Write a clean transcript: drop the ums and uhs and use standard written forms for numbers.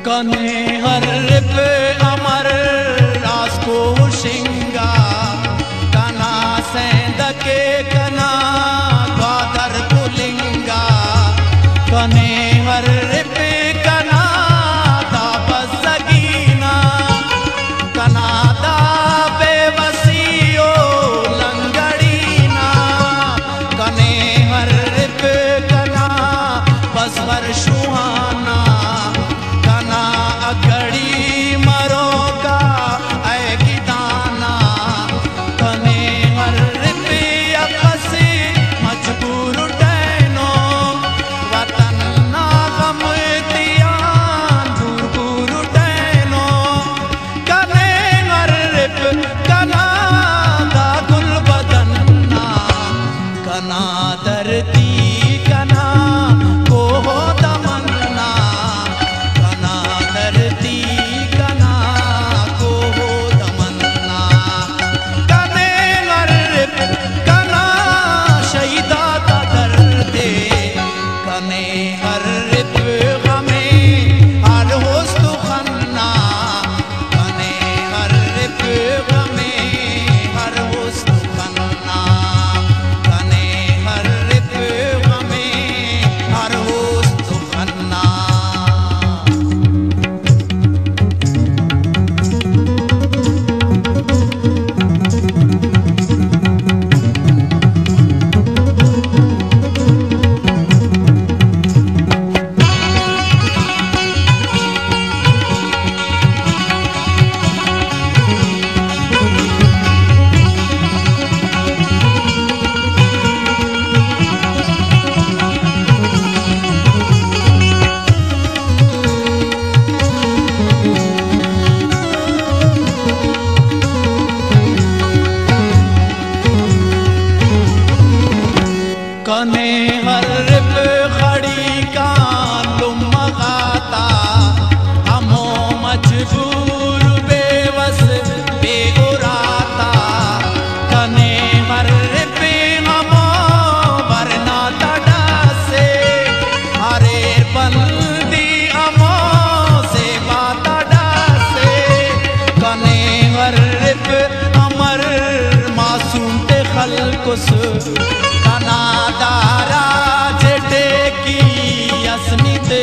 कने हर पे अमर रास को शिंगा कना सेंद के कना द्वादर पुलिंगा कने हर पे कना तापस सगीना कना दा बेवसियो लंगड़ीना कने हर पे कना बसवर सुहाना अगड़ी मरो का ऐ गिदाना कने हर रुपया कसी मजबूर डैनो वतन ना गम दियान दूर दूर डैनो कने हर रुप कना दा गुल बदन्ना कना दर्दी कना को हो दमन्ना कने हर पे खड़ी का लुम गाता हमो मजबूर बेवस बेगुराता कने हर पे हमो वरना तड़ा से हरे बंदी हमो से बातड़ा से कने हर पे अमर मासूम ते खलकुस कना दारा जेटे की असनी ते